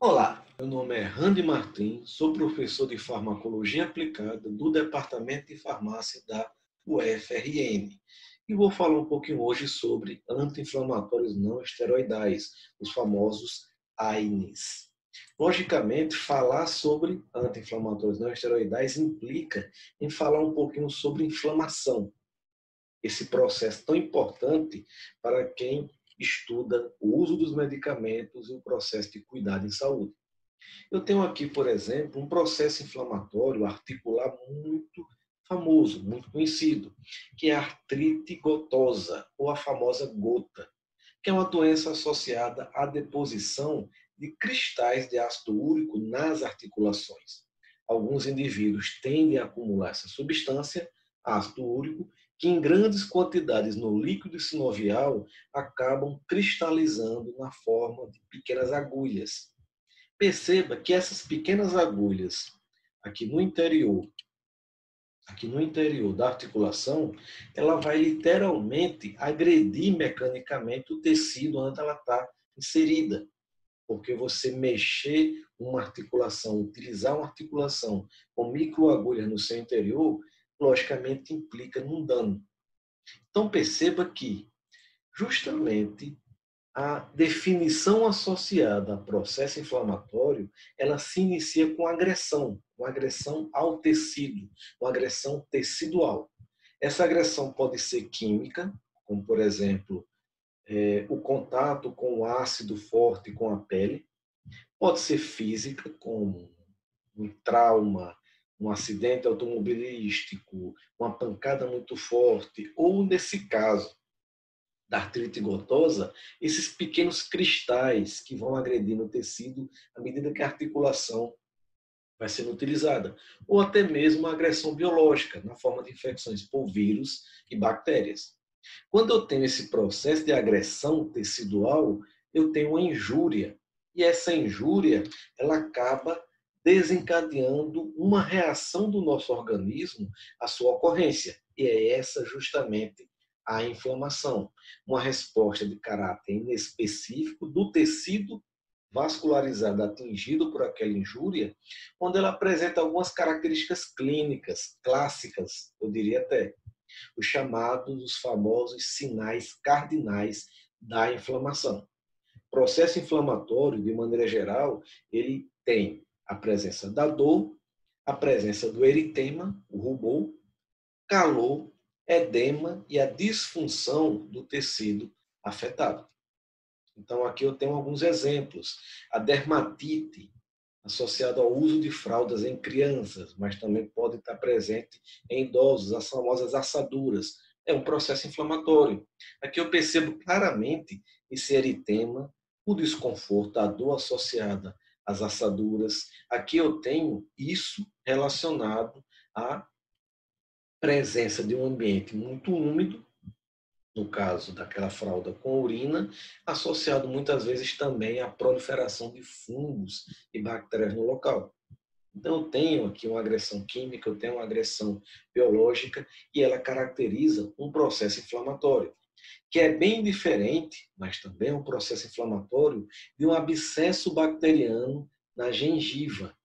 Olá, meu nome é Randy Martins, sou professor de farmacologia aplicada do Departamento de Farmácia da UFRN e vou falar um pouquinho hoje sobre anti-inflamatórios não esteroidais, os famosos AINES. Logicamente, falar sobre anti-inflamatórios não esteroidais implica em falar um pouquinho sobre inflamação, esse processo tão importante para quem estuda o uso dos medicamentos e o processo de cuidado em saúde. Eu tenho aqui, por exemplo, um processo inflamatório articular muito famoso, muito conhecido, que é a artrite gotosa, ou a famosa gota, que é uma doença associada à deposição de cristais de ácido úrico nas articulações. Alguns indivíduos tendem a acumular essa substância, ácido úrico, que em grandes quantidades no líquido sinovial acabam cristalizando na forma de pequenas agulhas. Perceba que essas pequenas agulhas aqui no interior, da articulação, ela vai literalmente agredir mecanicamente o tecido onde ela está inserida. Porque você mexer uma articulação, utilizar uma articulação com microagulhas no seu interior, logicamente implica num dano. Então perceba que justamente a definição associada a processo inflamatório, ela se inicia com agressão, uma agressão ao tecido, uma agressão tecidual. Essa agressão pode ser química, como por exemplo, o contato com o ácido forte com a pele, pode ser física, como um trauma, um acidente automobilístico, uma pancada muito forte, ou nesse caso, da artrite gotosa, esses pequenos cristais que vão agredindo o tecido à medida que a articulação vai sendo utilizada. Ou até mesmo a agressão biológica, na forma de infecções por vírus e bactérias. Quando eu tenho esse processo de agressão tecidual, eu tenho uma injúria. E essa injúria, ela acaba desencadeando uma reação do nosso organismo à sua ocorrência. E é essa justamente a inflamação, uma resposta de caráter inespecífico do tecido vascularizado atingido por aquela injúria, onde ela apresenta algumas características clínicas, clássicas, eu diria até, os chamados, os famosos sinais cardinais da inflamação. O processo inflamatório, de maneira geral, ele tem a presença da dor, a presença do eritema, o rubor, calor, edema e a disfunção do tecido afetado. Então, aqui eu tenho alguns exemplos. A dermatite, associada ao uso de fraldas em crianças, mas também pode estar presente em idosos, as famosas assaduras. É um processo inflamatório. Aqui eu percebo claramente esse eritema, o desconforto, a dor associada às assaduras. Aqui eu tenho isso relacionado à presença de um ambiente muito úmido, no caso daquela fralda com urina, associado muitas vezes também à proliferação de fungos e bactérias no local. Então, eu tenho aqui uma agressão química, eu tenho uma agressão biológica e ela caracteriza um processo inflamatório, que é bem diferente, mas também é um processo inflamatório, de um abscesso bacteriano na gengiva.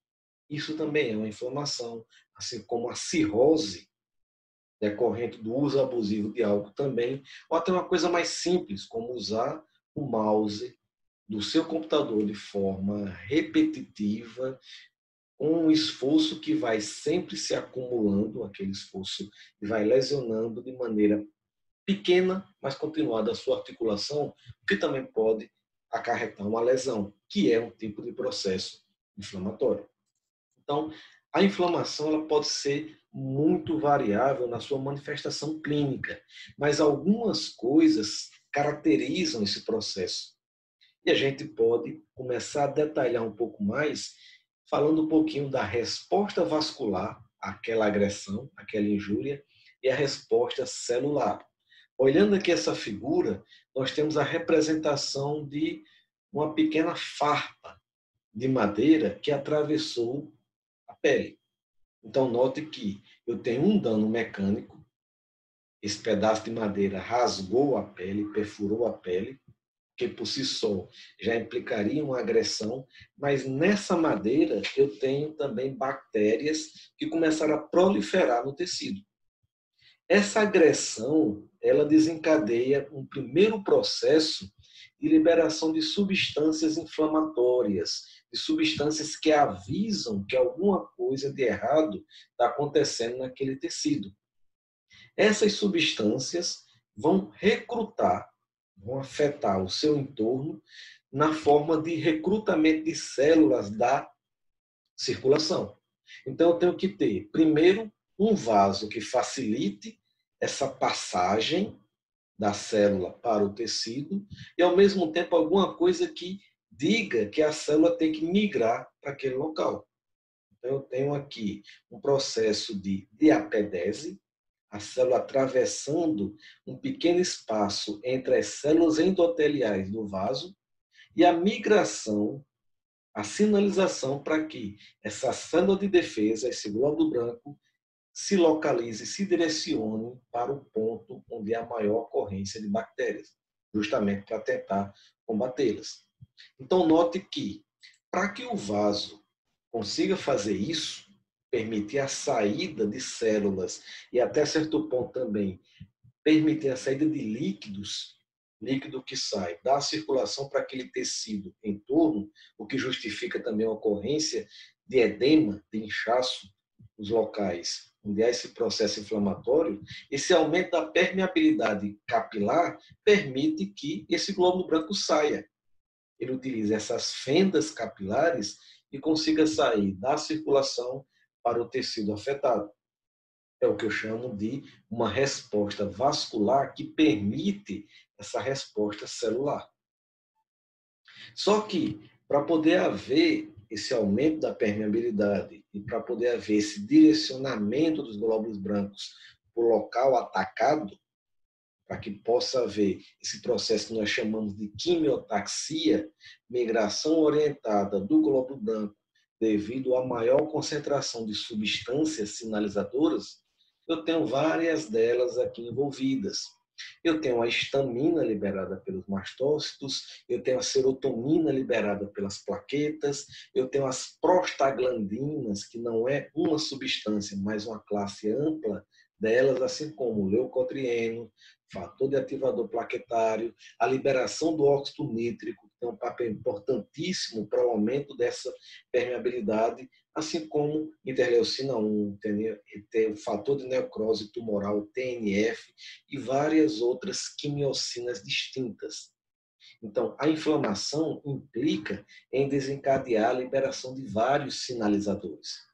Isso também é uma inflamação, assim como a cirrose decorrente do uso abusivo de álcool também, ou até uma coisa mais simples, como usar o mouse do seu computador de forma repetitiva, com um esforço que vai sempre se acumulando, aquele esforço que vai lesionando de maneira pequena, mas continuada a sua articulação, que também pode acarretar uma lesão, que é um tipo de processo inflamatório. Então, a inflamação ela pode ser muito variável na sua manifestação clínica, mas algumas coisas caracterizam esse processo. E a gente pode começar a detalhar um pouco mais, falando um pouquinho da resposta vascular àquela agressão, àquela injúria, e a resposta celular. Olhando aqui essa figura, nós temos a representação de uma pequena farpa de madeira que atravessou a pele. Então, note que eu tenho um dano mecânico, esse pedaço de madeira rasgou a pele, perfurou a pele, que por si só já implicaria uma agressão, mas nessa madeira eu tenho também bactérias que começaram a proliferar no tecido. Essa agressão, ela desencadeia um primeiro processo de liberação de substâncias inflamatórias, de substâncias que avisam que alguma coisa de errado está acontecendo naquele tecido. Essas substâncias vão recrutar, vão afetar o seu entorno na forma de recrutamento de células da circulação. Então, eu tenho que ter, primeiro, um vaso que facilite essa passagem da célula para o tecido e, ao mesmo tempo, alguma coisa que diga que a célula tem que migrar para aquele local. Então, eu tenho aqui um processo de diapedese, a célula atravessando um pequeno espaço entre as células endoteliais do vaso e a migração, a sinalização para que essa célula de defesa, esse glóbulo branco, se localize, se direcione para o ponto onde há maior ocorrência de bactérias, justamente para tentar combatê-las. Então, note que, para que o vaso consiga fazer isso, permitir a saída de células e até certo ponto também permitir a saída de líquidos, líquido que sai da circulação para aquele tecido em torno, o que justifica também a ocorrência de edema, de inchaço nos locais onde há esse processo inflamatório, esse aumento da permeabilidade capilar permite que esse glóbulo branco saia. Ele utiliza essas fendas capilares e consiga sair da circulação para o tecido afetado. É o que eu chamo de uma resposta vascular que permite essa resposta celular. Só que, para poder haver esse aumento da permeabilidade e para poder haver esse direcionamento dos glóbulos brancos para o local atacado, para que possa haver esse processo que nós chamamos de quimiotaxia, migração orientada do glóbulo branco devido à maior concentração de substâncias sinalizadoras, eu tenho várias delas aqui envolvidas. Eu tenho a histamina liberada pelos mastócitos, eu tenho a serotonina liberada pelas plaquetas, eu tenho as prostaglandinas, que não é uma substância, mas uma classe ampla delas, assim como o leucotrieno, fator de ativador plaquetário, a liberação do óxido nítrico, que tem um papel importantíssimo para o aumento dessa permeabilidade, assim como interleucina 1, tem o fator de necrose tumoral, TNF, e várias outras quimiocinas distintas. Então, a inflamação implica em desencadear a liberação de vários sinalizadores.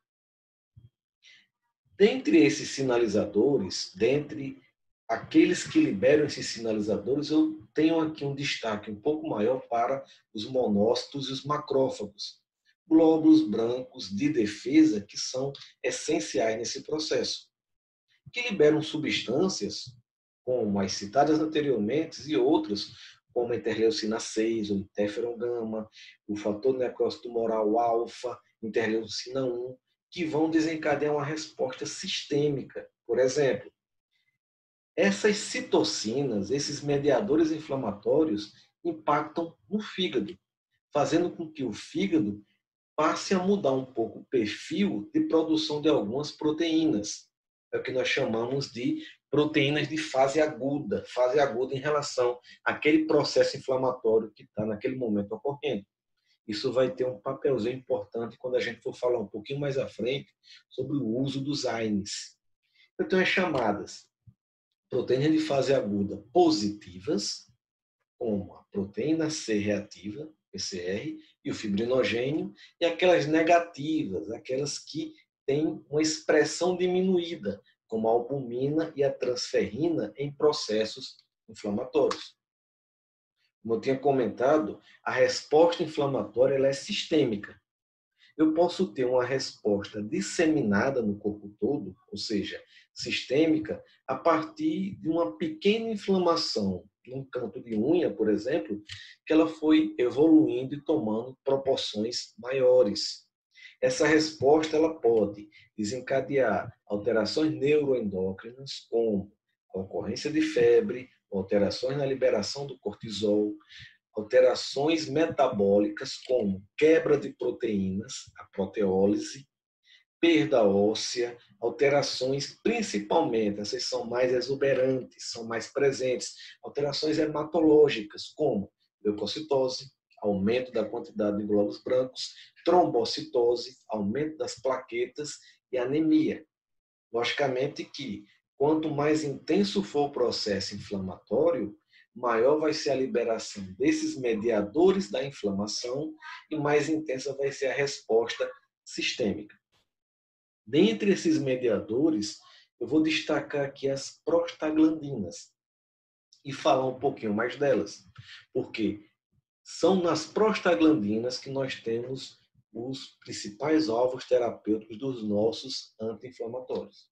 Dentre esses sinalizadores, dentre aqueles que liberam esses sinalizadores, eu tenho aqui um destaque um pouco maior para os monócitos e os macrófagos, glóbulos brancos de defesa que são essenciais nesse processo, que liberam substâncias, como as citadas anteriormente e outras, como a interleucina 6, o interferon gama, o fator de necrose tumoral alfa, interleucina 1, que vão desencadear uma resposta sistêmica. Por exemplo, essas citocinas, esses mediadores inflamatórios, impactam no fígado, fazendo com que o fígado passe a mudar um pouco o perfil de produção de algumas proteínas. É o que nós chamamos de proteínas de fase aguda em relação àquele processo inflamatório que está naquele momento ocorrendo. Isso vai ter um papelzinho importante quando a gente for falar um pouquinho mais à frente sobre o uso dos AINES. Eu tenho as chamadas proteínas de fase aguda positivas, como a proteína C reativa, PCR, e o fibrinogênio, e aquelas negativas, aquelas que têm uma expressão diminuída, como a albumina e a transferrina em processos inflamatórios. Como eu tinha comentado, a resposta inflamatória ela é sistêmica. Eu posso ter uma resposta disseminada no corpo todo, ou seja, sistêmica, a partir de uma pequena inflamação num canto de unha, por exemplo, que ela foi evoluindo e tomando proporções maiores. Essa resposta ela pode desencadear alterações neuroendócrinas, como a ocorrência de febre, alterações na liberação do cortisol, alterações metabólicas como quebra de proteínas, a proteólise, perda óssea, alterações, principalmente, essas são mais exuberantes, são mais presentes, alterações hematológicas, como leucocitose, aumento da quantidade de glóbulos brancos, trombocitose, aumento das plaquetas e anemia. Logicamente que, quanto mais intenso for o processo inflamatório, maior vai ser a liberação desses mediadores da inflamação e mais intensa vai ser a resposta sistêmica. Dentre esses mediadores, eu vou destacar aqui as prostaglandinas e falar um pouquinho mais delas, porque são nas prostaglandinas que nós temos os principais alvos terapêuticos dos nossos anti-inflamatórios.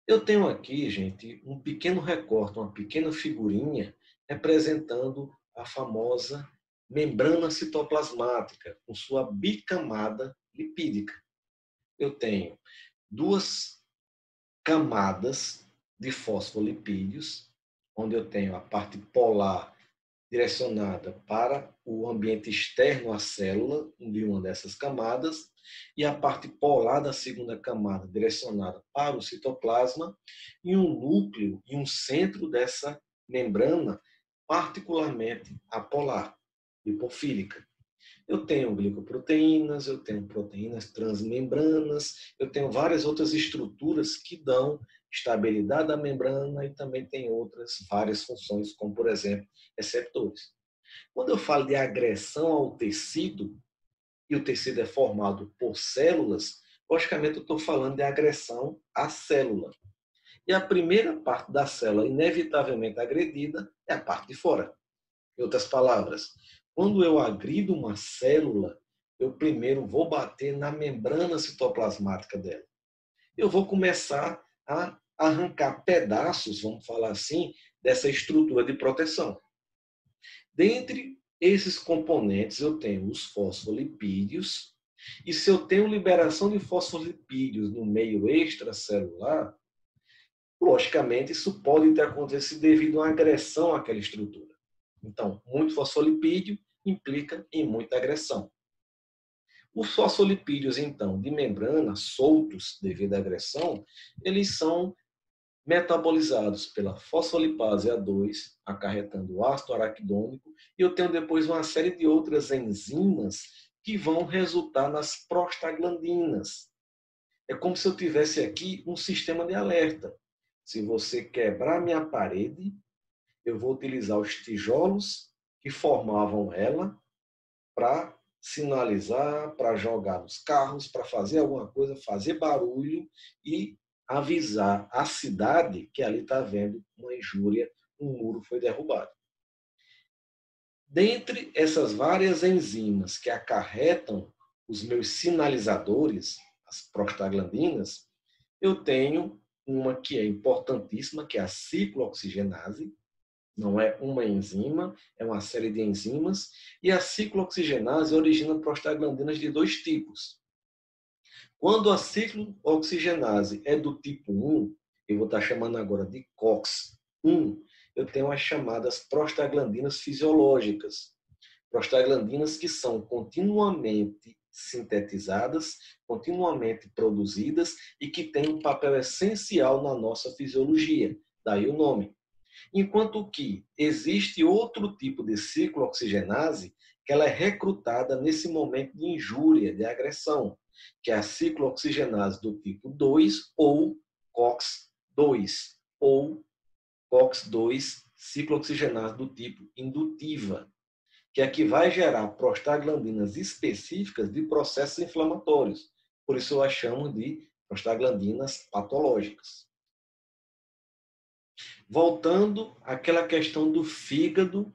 Eu tenho aqui, gente, um pequeno recorte, uma pequena figurinha representando a famosa membrana citoplasmática com sua bicamada lipídica. Eu tenho duas camadas de fosfolipídios, onde eu tenho a parte polar direcionada para o ambiente externo à célula, de uma dessas camadas, e a parte polar da segunda camada direcionada para o citoplasma, e um núcleo e um centro dessa membrana particularmente apolar, lipofílica. Eu tenho glicoproteínas, eu tenho proteínas transmembranas, eu tenho várias outras estruturas que dão estabilidade à membrana e também tem outras várias funções, como, por exemplo, receptores. Quando eu falo de agressão ao tecido, e o tecido é formado por células, logicamente eu estou falando de agressão à célula. E a primeira parte da célula inevitavelmente agredida é a parte de fora. Em outras palavras, quando eu agrido uma célula, eu primeiro vou bater na membrana citoplasmática dela. Eu vou começar a arrancar pedaços, vamos falar assim, dessa estrutura de proteção. Dentre esses componentes, eu tenho os fosfolipídios, e se eu tenho liberação de fosfolipídios no meio extracelular, logicamente isso pode ter acontecido devido a uma agressão àquela estrutura. Então, muito fosfolipídio implica em muita agressão. Os fosfolipídios, então, de membrana, soltos devido à agressão, eles são metabolizados pela fosfolipase A2, acarretando o ácido araquidônico, e eu tenho depois uma série de outras enzimas que vão resultar nas prostaglandinas. É como se eu tivesse aqui um sistema de alerta. Se você quebrar minha parede, eu vou utilizar os tijolos que formavam ela para sinalizar, para jogar nos carros, para fazer alguma coisa, fazer barulho e avisar a cidade que ali está havendo uma injúria, um muro foi derrubado. Dentre essas várias enzimas que acarretam os meus sinalizadores, as prostaglandinas, eu tenho uma que é importantíssima, que é a ciclooxigenase. Não é uma enzima, é uma série de enzimas. E a ciclooxigenase origina prostaglandinas de dois tipos. Quando a ciclooxigenase é do tipo 1, eu vou estar chamando agora de COX-1, eu tenho as chamadas prostaglandinas fisiológicas. Prostaglandinas que são continuamente sintetizadas, continuamente produzidas e que têm um papel essencial na nossa fisiologia. Daí o nome. Enquanto que existe outro tipo de ciclooxigenase que ela é recrutada nesse momento de injúria, de agressão, que é a ciclooxigenase do tipo 2 ou COX-2, ou COX-2 ciclooxigenase do tipo indutiva, que é a que vai gerar prostaglandinas específicas de processos inflamatórios. Por isso eu as chamo de prostaglandinas patológicas. Voltando àquela questão do fígado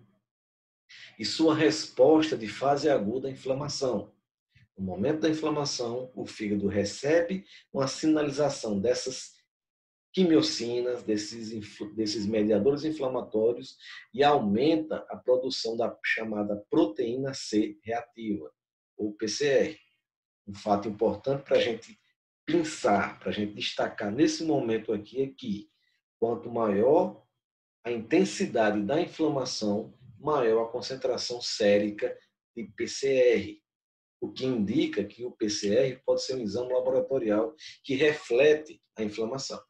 e sua resposta de fase aguda à inflamação. No momento da inflamação, o fígado recebe uma sinalização dessas quimiocinas, desses mediadores inflamatórios e aumenta a produção da chamada proteína C reativa, ou PCR. Um fato importante para a gente pensar, para a gente destacar nesse momento aqui é que quanto maior a intensidade da inflamação, maior a concentração sérica de PCR, o que indica que o PCR pode ser um exame laboratorial que reflete a inflamação.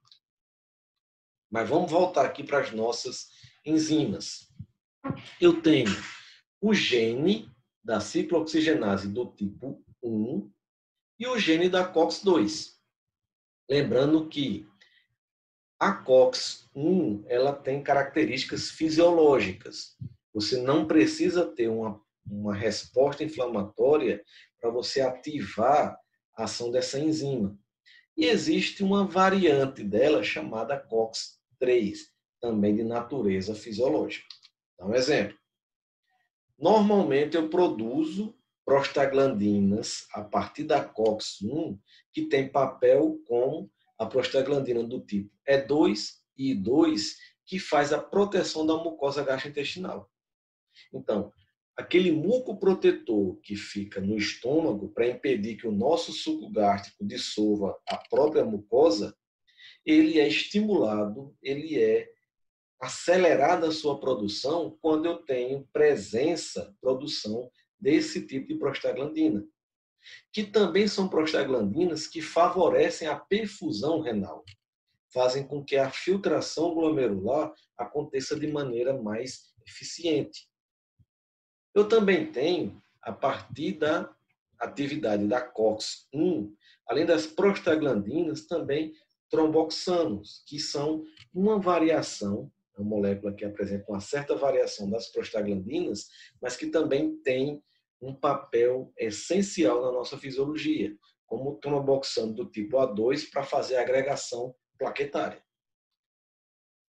Mas vamos voltar aqui para as nossas enzimas. Eu tenho o gene da ciclooxigenase do tipo 1 e o gene da COX-2. Lembrando que a COX-1 ela tem características fisiológicas. Você não precisa ter uma resposta inflamatória para você ativar a ação dessa enzima. E existe uma variante dela chamada COX-3, também de natureza fisiológica. Então, um exemplo. Normalmente eu produzo prostaglandinas a partir da COX-1, que tem papel como a prostaglandina do tipo E2 e I2, que faz a proteção da mucosa gastrointestinal. Então, aquele muco protetor que fica no estômago para impedir que o nosso suco gástrico dissolva a própria mucosa, ele é estimulado, ele é acelerada a sua produção quando eu tenho produção desse tipo de prostaglandina, que também são prostaglandinas que favorecem a perfusão renal, fazem com que a filtração glomerular aconteça de maneira mais eficiente. Eu também tenho, a partir da atividade da COX-1, além das prostaglandinas, também tromboxanos, que são uma variação, uma molécula que apresenta uma certa variação das prostaglandinas, mas que também tem um papel essencial na nossa fisiologia, como o tromboxano do tipo A2 para fazer a agregação plaquetária.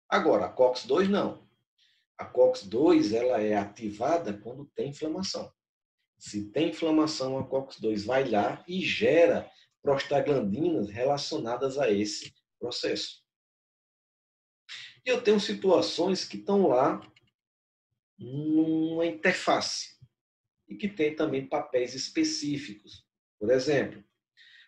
Agora, a COX-2 não. A COX-2 ela é ativada quando tem inflamação. Se tem inflamação, a COX-2 vai lá e gera prostaglandinas relacionadas a esse processo. E eu tenho situações que estão lá numa interface e que tem também papéis específicos. Por exemplo,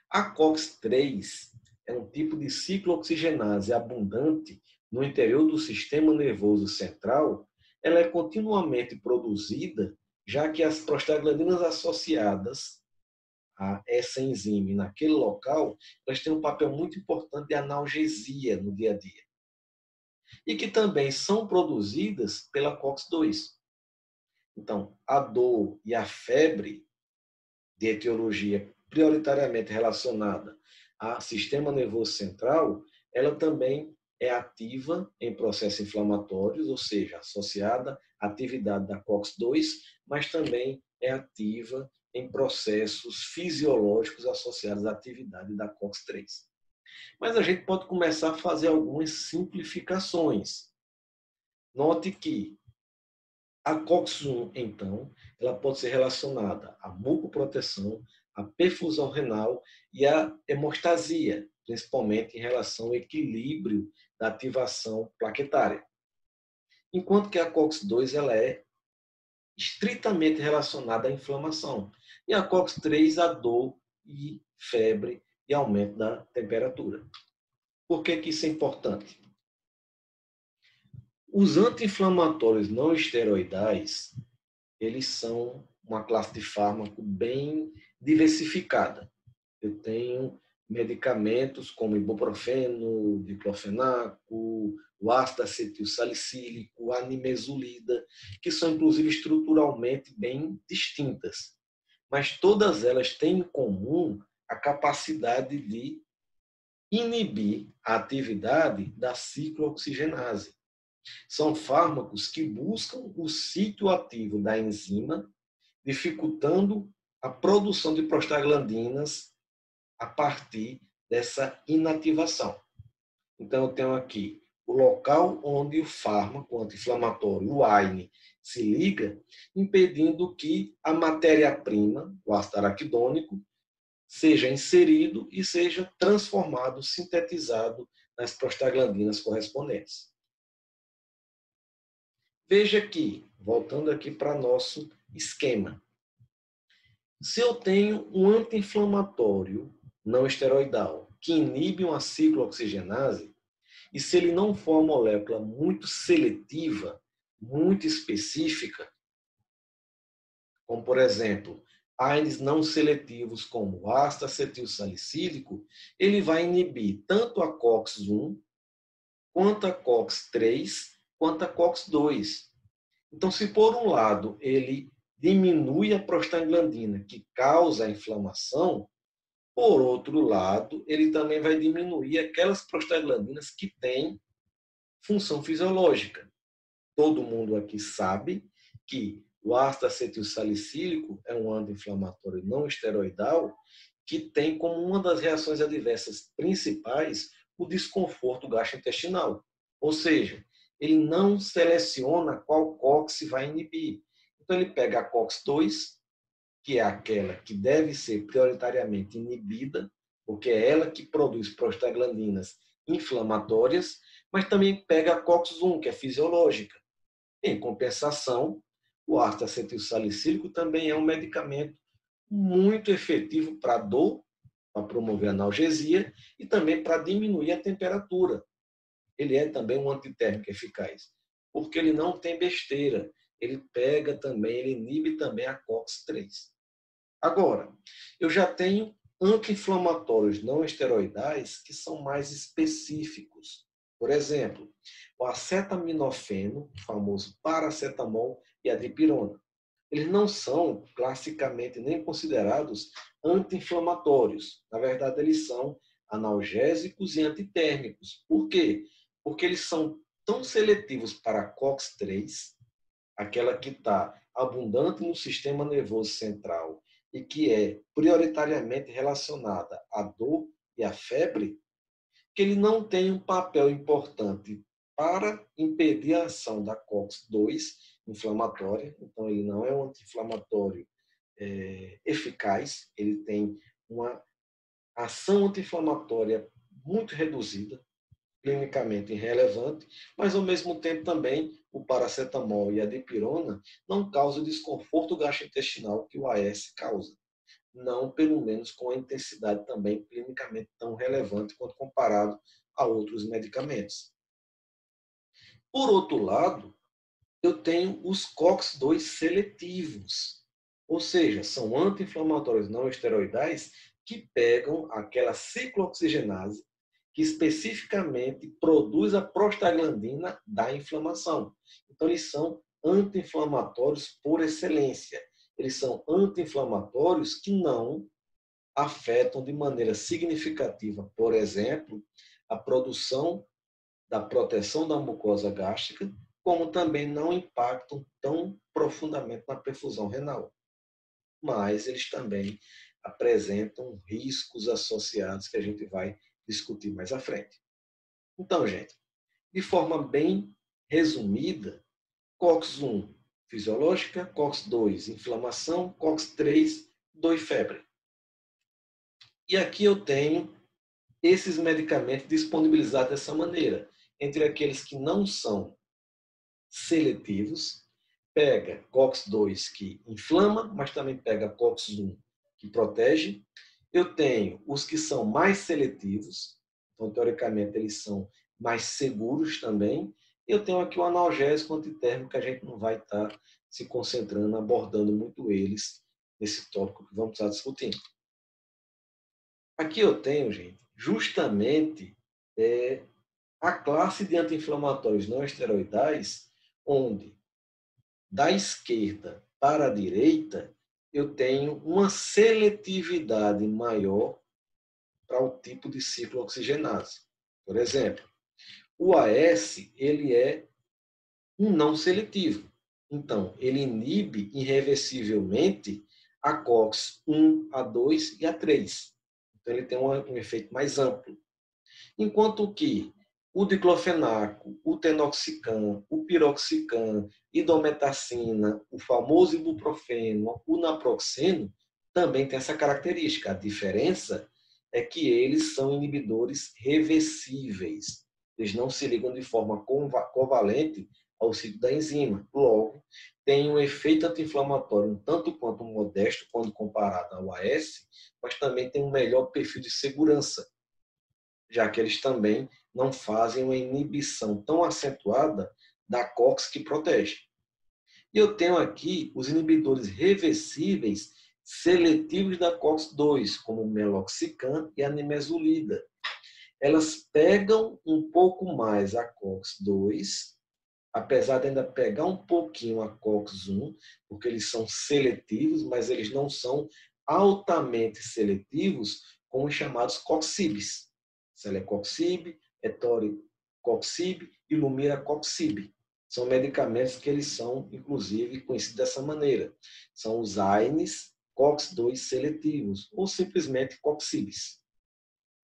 a COX-3 é um tipo de ciclooxigenase abundante no interior do sistema nervoso central. Ela é continuamente produzida, já que as prostaglandinas associadas a essa enzima naquele local, elas têm um papel muito importante de analgesia no dia a dia. E que também são produzidas pela COX-2. Então, a dor e a febre, de etiologia prioritariamente relacionada ao sistema nervoso central, ela também é ativa em processos inflamatórios, ou seja, associada à atividade da COX-2, mas também é ativa em processos fisiológicos associados à atividade da COX-3. Mas a gente pode começar a fazer algumas simplificações. Note que a COX-1, então, ela pode ser relacionada à mucoproteção, à perfusão renal e à hemostasia, principalmente em relação ao equilíbrio da ativação plaquetária. Enquanto que a COX-2 ela é estritamente relacionada à inflamação. E a COX-3 à dor e febre e aumento da temperatura. Por que isso é importante? Os anti-inflamatórios não esteroidais, eles são uma classe de fármaco bem diversificada. Eu tenho medicamentos como ibuprofeno, diclofenaco, o ácido acetilsalicílico, a nimesulida, que são inclusive estruturalmente bem distintas. Mas todas elas têm em comum a capacidade de inibir a atividade da ciclooxigenase. São fármacos que buscam o sítio ativo da enzima, dificultando a produção de prostaglandinas a partir dessa inativação. Então, eu tenho aqui o local onde o fármaco anti-inflamatório, o AINE, se liga, impedindo que a matéria-prima, o ácido araquidônico, seja inserido e seja transformado, sintetizado nas prostaglandinas correspondentes. Veja aqui, voltando aqui para nosso esquema. Se eu tenho um anti-inflamatório não esteroidal que inibe uma ciclooxigenase, e se ele não for uma molécula muito seletiva, muito específica, como, por exemplo, AINES não seletivos como o ácido acetilsalicílico, ele vai inibir tanto a COX-1, quanto a COX-3, quanto a COX-2. Então, se por um lado ele diminui a prostaglandina, que causa a inflamação, por outro lado, ele também vai diminuir aquelas prostaglandinas que têm função fisiológica. Todo mundo aqui sabe que o ácido acetilsalicílico é um anti-inflamatório não esteroidal que tem como uma das reações adversas principais o desconforto gastrointestinal. Ou seja, ele não seleciona qual COX vai inibir. Então, ele pega a COX-2, que é aquela que deve ser prioritariamente inibida, porque é ela que produz prostaglandinas inflamatórias, mas também pega a COX-1, que é fisiológica. Em compensação, o ácido acetilsalicílico também é um medicamento muito efetivo para dor, para promover a analgesia e também para diminuir a temperatura. Ele é também um antitérmico eficaz, porque ele não tem besteira. Ele pega também, ele inibe também a COX-3. Agora, eu já tenho anti-inflamatórios não esteroidais que são mais específicos. Por exemplo, o acetaminofeno, o famoso paracetamol e a dipirona. Eles não são classicamente nem considerados anti-inflamatórios. Na verdade, eles são analgésicos e antitérmicos. Por quê? Porque eles são tão seletivos para a COX-3, aquela que está abundante no sistema nervoso central e que é prioritariamente relacionada à dor e à febre, que ele não tem um papel importante para impedir a ação da COX-2 inflamatória. Então, ele não é um anti-inflamatório eficaz, ele tem uma ação anti-inflamatória muito reduzida, clinicamente irrelevante, mas ao mesmo tempo também o paracetamol e a dipirona não causam o desconforto gastrointestinal que o AS causa. Não, pelo menos, com a intensidade também clinicamente tão relevante quanto comparado a outros medicamentos. Por outro lado, eu tenho os COX-2 seletivos, ou seja, são anti-inflamatórios não esteroidais que pegam aquela ciclooxigenase que especificamente produz a prostaglandina da inflamação. Então, eles são anti-inflamatórios por excelência. Eles são anti-inflamatórios que não afetam de maneira significativa, por exemplo, a produção da proteção da mucosa gástrica, como também não impactam tão profundamente na perfusão renal. Mas eles também apresentam riscos associados que a gente vai discutir mais à frente. Então, gente, de forma bem resumida, COX-1, fisiológica, COX-2, inflamação, COX-3, dor e febre. E aqui eu tenho esses medicamentos disponibilizados dessa maneira, entre aqueles que não são seletivos, pega COX-2 que inflama, mas também pega COX-1 que protege. Eu tenho os que são mais seletivos, então teoricamente eles são mais seguros também. Eu tenho aqui o analgésico antitérmico que a gente não vai estar se concentrando, abordando muito eles nesse tópico que vamos estar discutindo. Aqui eu tenho, gente, justamente a classe de anti-inflamatórios não esteroidais, onde da esquerda para a direita eu tenho uma seletividade maior para o tipo de ciclooxigenase. Por exemplo, o AS ele é um não seletivo. Então, ele inibe irreversivelmente a COX-1, A2 e A3. Então, ele tem um efeito mais amplo. Enquanto que o diclofenaco, o tenoxicam, o piroxicam, indometacina, o famoso ibuprofeno, o naproxeno, também tem essa característica. A diferença é que eles são inibidores reversíveis. Eles não se ligam de forma covalente ao ciclo da enzima. Logo, tem um efeito anti-inflamatório um tanto quanto modesto quando comparado ao AS, mas também tem um melhor perfil de segurança, já que eles também não fazem uma inibição tão acentuada da COX que protege. E eu tenho aqui os inibidores reversíveis seletivos da COX-2, como o meloxicam e a nimesulida. Elas pegam um pouco mais a COX-2, apesar de ainda pegar um pouquinho a COX-1, porque eles são seletivos, mas eles não são altamente seletivos como os chamados coxibs. Celecoxib, etoricoxib e lumiracoxib. São medicamentos que eles são, inclusive, conhecidos dessa maneira. São os AINES COX-2 seletivos, ou simplesmente coxibs.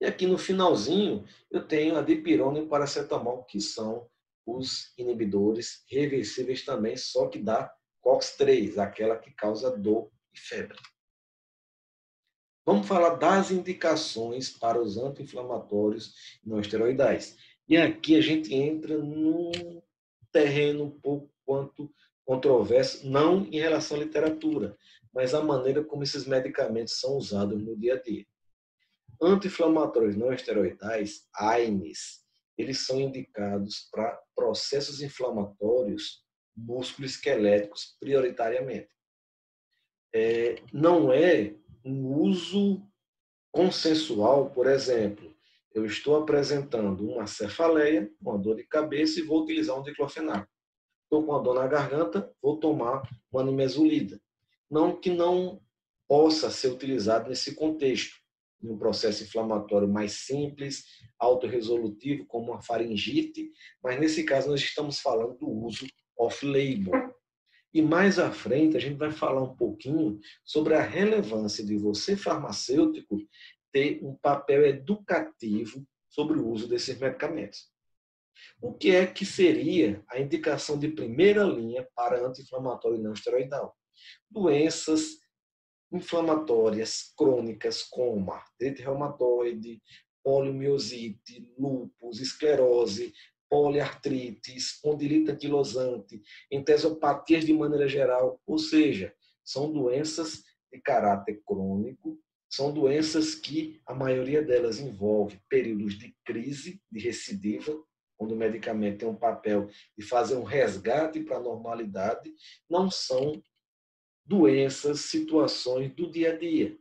E aqui no finalzinho, eu tenho a dipirona e o paracetamol, que são os inibidores reversíveis também, só que da COX-3, aquela que causa dor e febre. Vamos falar das indicações para os anti-inflamatórios não esteroidais. E aqui a gente entra num terreno um pouco quanto controverso, não em relação à literatura, mas a maneira como esses medicamentos são usados no dia a dia. Anti-inflamatórios não esteroidais, AINES, eles são indicados para processos inflamatórios músculo-esqueléticos prioritariamente. Não é um uso consensual, por exemplo, eu estou apresentando uma cefaleia, uma dor de cabeça e vou utilizar um diclofenaco. Estou com uma dor na garganta, vou tomar uma nimesulida. Não que não possa ser utilizado nesse contexto, em um processo inflamatório mais simples, autorresolutivo, como uma faringite, mas nesse caso nós estamos falando do uso off-label. E mais à frente a gente vai falar um pouquinho sobre a relevância de você, farmacêutico, ter um papel educativo sobre o uso desses medicamentos. O que é que seria a indicação de primeira linha para anti-inflamatório não esteroidal? Doenças inflamatórias crônicas como artrite reumatoide, poliomielite, lúpus, esclerose, poliartrite, espondilite anquilosante, entesopatias de maneira geral, ou seja, são doenças de caráter crônico, são doenças que a maioria delas envolve períodos de crise, de recidiva, onde o medicamento tem um papel de fazer um resgate para a normalidade, não são doenças, situações do dia a dia.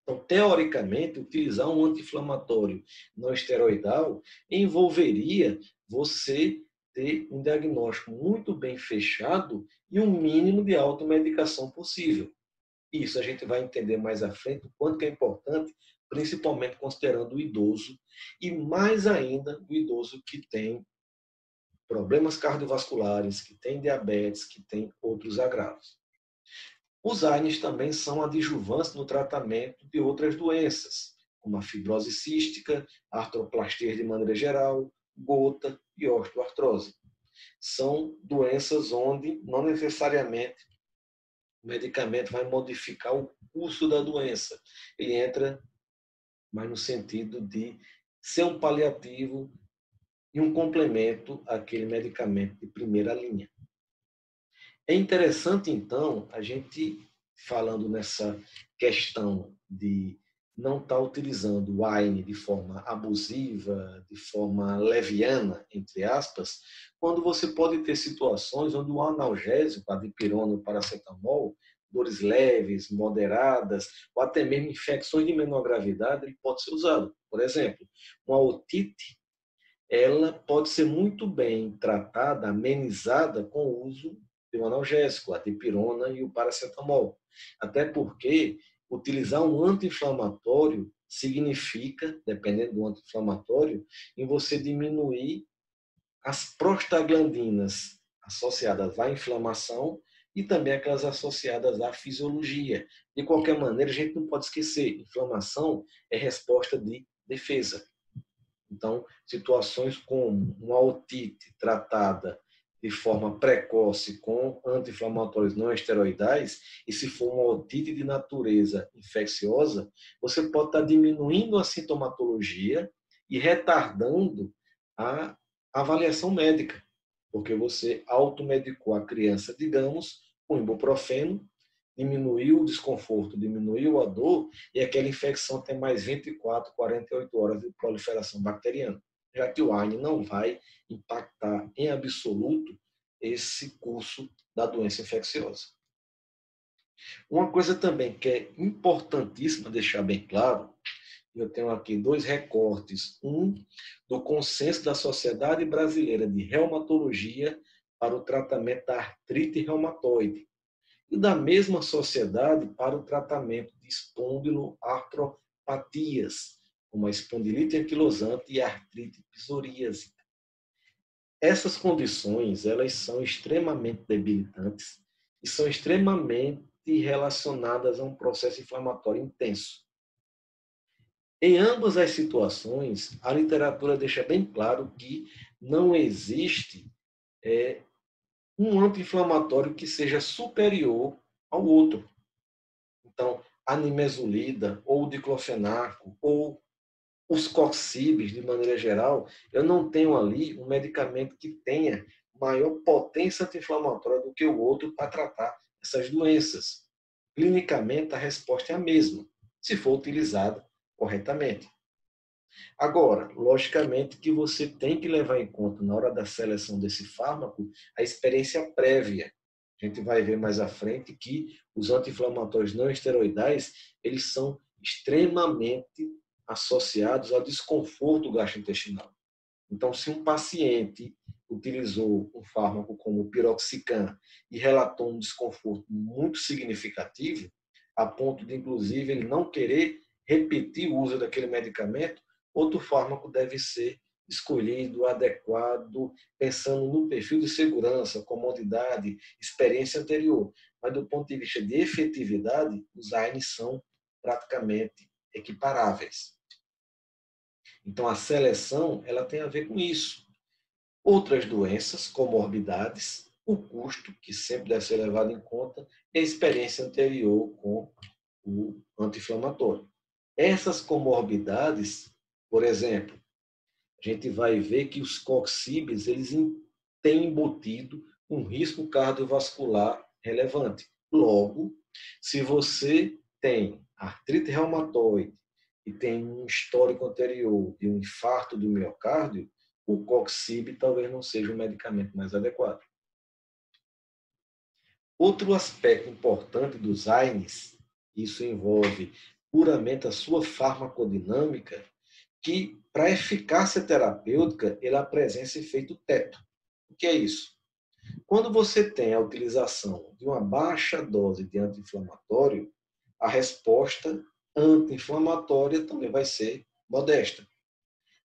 Então, teoricamente, utilizar um anti-inflamatório não esteroidal envolveria você ter um diagnóstico muito bem fechado e um mínimo de automedicação possível. Isso a gente vai entender mais à frente o quanto que é importante, principalmente considerando o idoso e mais ainda o idoso que tem problemas cardiovasculares, que tem diabetes, que tem outros agravos. Os AINES também são adjuvantes no tratamento de outras doenças, como a fibrose cística, a artroplastia de maneira geral, gota e osteoartrose. São doenças onde não necessariamente o medicamento vai modificar o curso da doença. Ele entra mais no sentido de ser um paliativo e um complemento àquele medicamento de primeira linha. É interessante, então, a gente, falando nessa questão de não estar utilizando o AINE de forma abusiva, de forma leviana, entre aspas, quando você pode ter situações onde o analgésico, a dipirona, o paracetamol, dores leves, moderadas, ou até mesmo infecções de menor gravidade, ele pode ser usado. Por exemplo, uma otite, ela pode ser muito bem tratada, amenizada com o uso de um analgésico, a dipirona e o paracetamol. Até porque utilizar um anti-inflamatório significa, dependendo do anti-inflamatório, em você diminuir as prostaglandinas associadas à inflamação e também aquelas associadas à fisiologia. De qualquer maneira, a gente não pode esquecer, inflamação é resposta de defesa. Então, situações como uma otite tratada de forma precoce com anti-inflamatórios não esteroidais, e se for uma otite de natureza infecciosa, você pode estar diminuindo a sintomatologia e retardando a avaliação médica, porque você automedicou a criança, digamos, com ibuprofeno, diminuiu o desconforto, diminuiu a dor, e aquela infecção tem mais 24, 48 horas de proliferação bacteriana. já que o AINE não vai impactar em absoluto esse curso da doença infecciosa. Uma coisa também que é importantíssima deixar bem claro, eu tenho aqui 2 recortes, um do consenso da Sociedade Brasileira de Reumatologia para o tratamento da artrite reumatoide e da mesma sociedade para o tratamento de espondiloartropatias, como a espondilite anquilosante e a artrite psoríasica. Essas condições, elas são extremamente debilitantes e são extremamente relacionadas a um processo inflamatório intenso. Em ambas as situações, a literatura deixa bem claro que não existe um anti-inflamatório que seja superior ao outro. Então, a nimesulida, ou o diclofenaco, ou os coxibes, de maneira geral, eu não tenho ali um medicamento que tenha maior potência anti-inflamatória do que o outro para tratar essas doenças. Clinicamente, a resposta é a mesma, se for utilizada corretamente. Agora, logicamente que você tem que levar em conta, na hora da seleção desse fármaco, a experiência prévia. A gente vai ver mais à frente que os anti-inflamatórios não esteroidais, eles são extremamente associados ao desconforto gastrointestinal. Então, se um paciente utilizou um fármaco como o piroxicam e relatou um desconforto muito significativo, a ponto de, inclusive, ele não querer repetir o uso daquele medicamento, outro fármaco deve ser escolhido, adequado, pensando no perfil de segurança, comodidade, experiência anterior. Mas, do ponto de vista de efetividade, os AINES são praticamente equiparáveis. Então, a seleção ela tem a ver com isso. Outras doenças, comorbidades, o custo, que sempre deve ser levado em conta, e a experiência anterior com o anti-inflamatório. Essas comorbidades, por exemplo, a gente vai ver que os coxibes eles têm embutido um risco cardiovascular relevante. Logo, se você tem artrite reumatoide e tem um histórico anterior de um infarto do miocárdio, o coxib talvez não seja o medicamento mais adequado. Outro aspecto importante dos AINES, isso envolve puramente a sua farmacodinâmica, que para a eficácia terapêutica ele apresenta efeito teto. O que é isso? Quando você tem a utilização de uma baixa dose de anti-inflamatório, a resposta anti-inflamatória também vai ser modesta.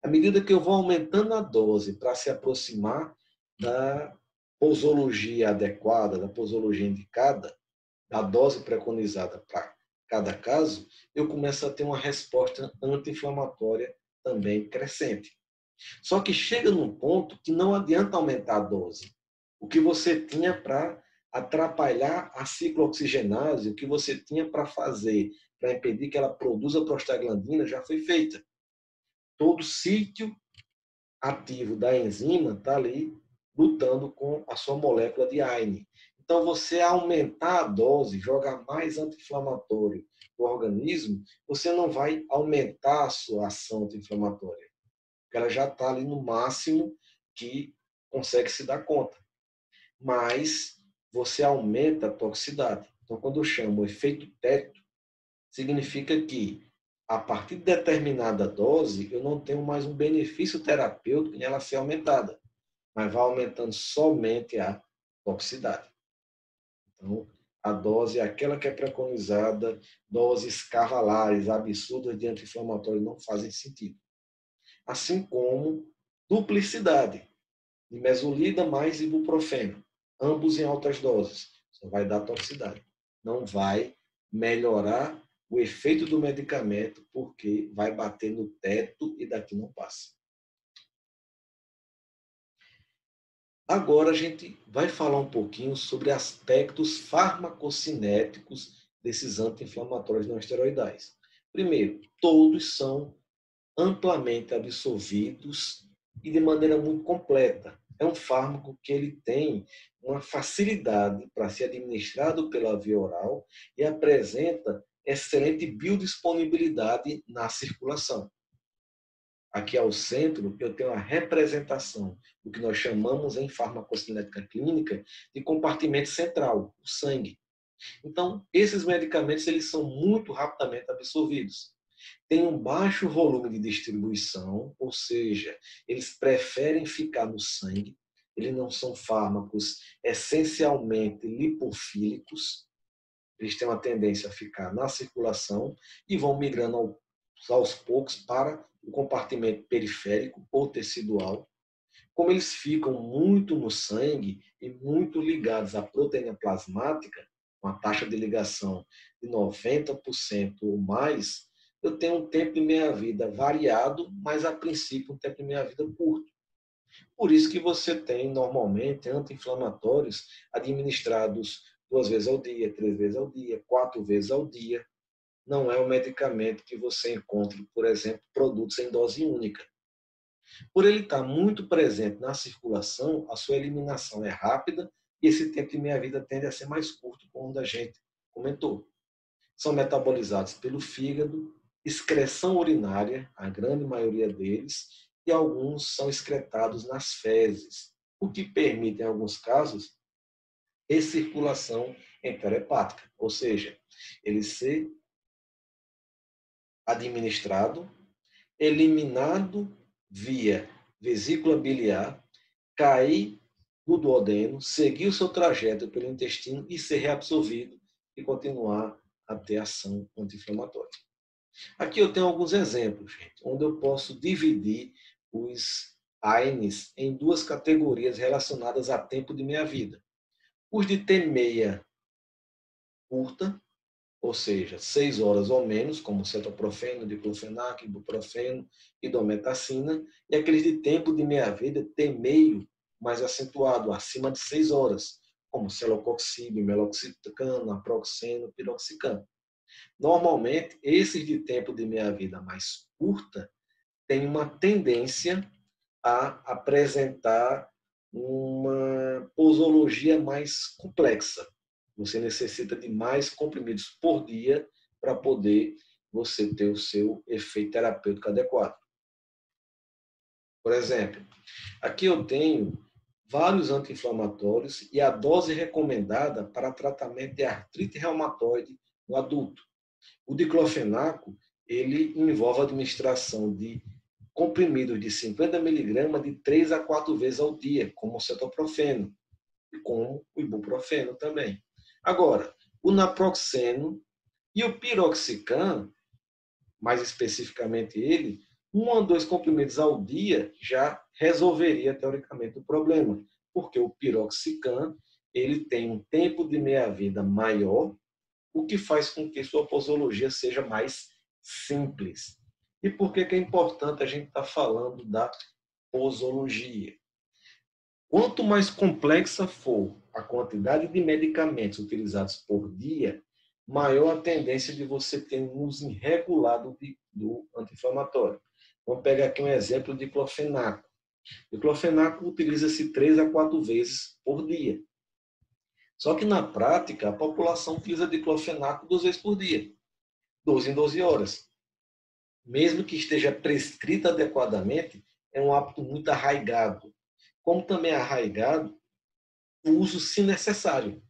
À medida que eu vou aumentando a dose para se aproximar da posologia adequada, da posologia indicada, da dose preconizada para cada caso, eu começo a ter uma resposta anti-inflamatória também crescente. Só que chega num ponto que não adianta aumentar a dose. O que você tinha para atrapalhar a ciclooxigenase, o que você tinha para fazer para impedir que ela produza prostaglandina já foi feita. Todo sítio ativo da enzima está ali lutando com a sua molécula de AINE. Então, você aumentar a dose, jogar mais anti-inflamatório no organismo, você não vai aumentar a sua ação anti-inflamatória. Porque ela já está ali no máximo que consegue se dar conta. Mas você aumenta a toxicidade. Então, quando eu chamo o efeito teto, significa que a partir de determinada dose, eu não tenho mais um benefício terapêutico em ela ser aumentada, mas vai aumentando somente a toxicidade. Então, a dose é aquela que é preconizada, doses cavalares, absurdas de anti-inflamatório não fazem sentido. Assim como duplicidade, nimesulida mais ibuprofeno, ambos em altas doses, só vai dar toxicidade. Não vai melhorar o efeito do medicamento, porque vai bater no teto e daqui não passa. Agora a gente vai falar um pouquinho sobre aspectos farmacocinéticos desses anti-inflamatórios não esteroidais. Primeiro, todos são amplamente absorvidos e de maneira muito completa. É um fármaco que ele tem uma facilidade para ser administrado pela via oral e apresenta excelente biodisponibilidade na circulação. Aqui ao centro, eu tenho a representação do que nós chamamos em farmacocinética clínica de compartimento central, o sangue. Então, esses medicamentos eles são muito rapidamente absorvidos. Tem um baixo volume de distribuição, ou seja, eles preferem ficar no sangue. Eles não são fármacos essencialmente lipofílicos. Eles têm uma tendência a ficar na circulação e vão migrando aos poucos para o compartimento periférico ou tecidual. Como eles ficam muito no sangue e muito ligados à proteína plasmática, uma taxa de ligação de 90% ou mais, eu tenho um tempo de meia-vida variado, mas a princípio um tempo de meia-vida curto. Por isso que você tem normalmente anti-inflamatórios administrados 2 vezes ao dia, 3 vezes ao dia, 4 vezes ao dia. Não é um medicamento que você encontre, por exemplo, produtos em dose única. Por ele estar muito presente na circulação, a sua eliminação é rápida e esse tempo de meia-vida tende a ser mais curto, como a gente comentou. São metabolizados pelo fígado, excreção urinária, a grande maioria deles, e alguns são excretados nas fezes, o que permite, em alguns casos, recirculação enterohepática, ou seja, ele ser administrado, eliminado via vesícula biliar, cair no duodeno, seguir o seu trajeto pelo intestino e ser reabsorvido e continuar a ter ação anti-inflamatória. Aqui eu tenho alguns exemplos, gente, onde eu posso dividir os AINES em duas categorias relacionadas a tempo de meia-vida. Os de T6 curta, ou seja, 6 horas ou menos, como cetoprofeno, diclofenac, ibuprofeno e dometacina, e aqueles de tempo de meia-vida T mais acentuado, acima de 6 horas, como celocoxib, meloxicam, naproxeno, piroxicam. Normalmente, esses de tempo de meia-vida mais curta têm uma tendência a apresentar uma posologia mais complexa. Você necessita de mais comprimidos por dia para poder você ter o seu efeito terapêutico adequado. Por exemplo, aqui eu tenho vários anti-inflamatórios e a dose recomendada para tratamento de artrite reumatoide no adulto. O diclofenaco, ele envolve a administração de comprimidos de 50 miligramas de 3 a 4 vezes ao dia, como o cetoprofeno e como o ibuprofeno também. Agora, o naproxeno e o piroxicam, mais especificamente ele, 1 a 2 comprimidos ao dia já resolveria teoricamente o problema, porque o piroxicam ele tem um tempo de meia-vida maior, o que faz com que sua posologia seja mais simples. E por que é importante a gente estar falando da posologia? Quanto mais complexa for a quantidade de medicamentos utilizados por dia, maior a tendência de você ter um uso irregulado do anti-inflamatório. Vamos pegar aqui um exemplo de diclofenaco. O diclofenaco utiliza-se 3 a 4 vezes por dia. Só que na prática, a população utiliza diclofenaco 2 vezes por dia, 12 em 12 horas. Mesmo que esteja prescrita adequadamente, é um hábito muito arraigado. Como também é arraigado o uso se necessário.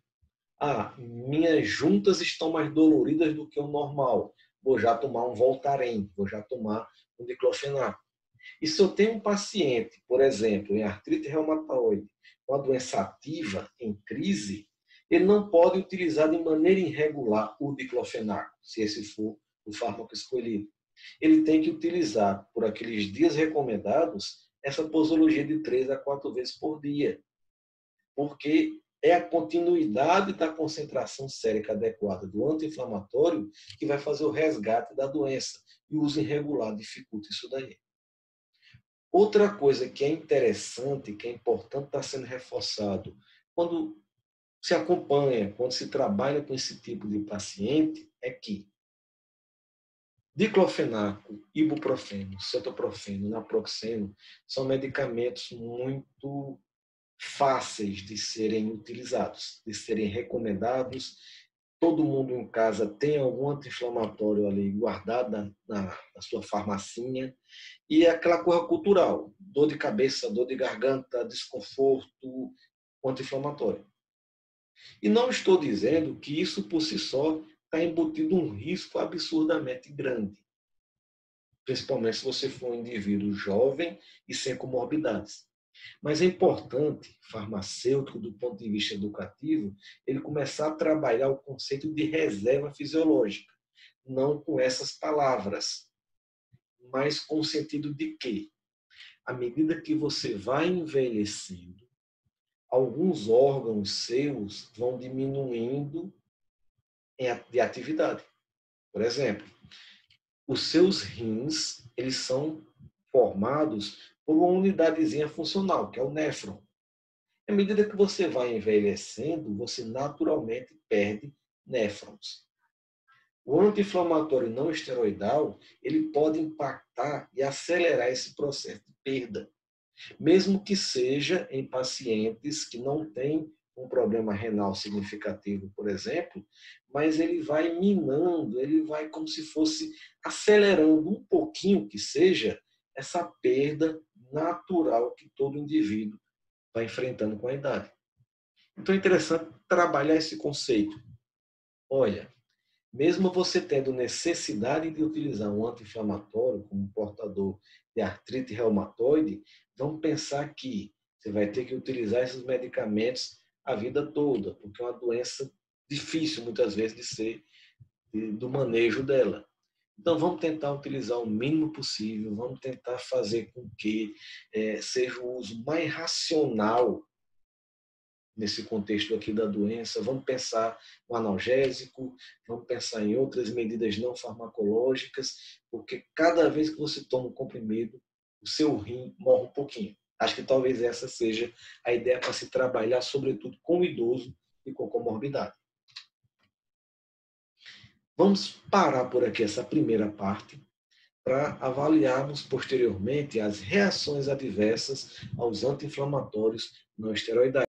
Minhas juntas estão mais doloridas do que o normal. Vou já tomar um Voltaren, vou já tomar um diclofenaco. E se eu tenho um paciente, por exemplo, em artrite reumatoide, com a doença ativa, em crise, ele não pode utilizar de maneira irregular o diclofenaco, se esse for o fármaco escolhido. Ele tem que utilizar, por aqueles dias recomendados, essa posologia de 3 a 4 vezes por dia, porque é a continuidade da concentração sérica adequada do anti-inflamatório que vai fazer o resgate da doença. E o uso irregular dificulta isso daí. Outra coisa que é interessante, que é importante estar sendo reforçado, quando se acompanha, quando se trabalha com esse tipo de paciente, é que diclofenaco, ibuprofeno, cetoprofeno, naproxeno são medicamentos muito fáceis de serem utilizados, de serem recomendados todo mundo em casa tem algum anti-inflamatório ali guardado na sua farmacinha, e é aquela coisa cultural, dor de cabeça, dor de garganta, desconforto, anti-inflamatório. E não estou dizendo que isso por si só está embutido um risco absurdamente grande, principalmente se você for um indivíduo jovem e sem comorbidades. Mas é importante, farmacêutico, do ponto de vista educativo, ele começar a trabalhar o conceito de reserva fisiológica, não com essas palavras, mas com o sentido de que, à medida que você vai envelhecendo, alguns órgãos seus vão diminuindo de atividade. Por exemplo, os seus rins, eles são formados por uma unidadezinha funcional, que é o néfron. À medida que você vai envelhecendo, você naturalmente perde néfrons. O anti-inflamatório não esteroidal, ele pode impactar e acelerar esse processo de perda, mesmo que seja em pacientes que não têm um problema renal significativo, por exemplo, mas ele vai minando, ele vai como se fosse acelerando um pouquinho que seja essa perda natural que todo indivíduo vai enfrentando com a idade. Então é interessante trabalhar esse conceito. Olha, mesmo você tendo necessidade de utilizar um anti-inflamatório como portador de artrite reumatoide, vamos pensar que você vai ter que utilizar esses medicamentos a vida toda, porque é uma doença difícil muitas vezes de ser do manejo dela. Então vamos tentar utilizar o mínimo possível, vamos tentar fazer com que seja o uso mais racional nesse contexto aqui da doença, vamos pensar no analgésico, vamos pensar em outras medidas não farmacológicas, porque cada vez que você toma um comprimido, o seu rim morre um pouquinho. Acho que talvez essa seja a ideia para se trabalhar, sobretudo com o idoso e com comorbidade. Vamos parar por aqui essa primeira parte para avaliarmos posteriormente as reações adversas aos anti-inflamatórios não esteroidais.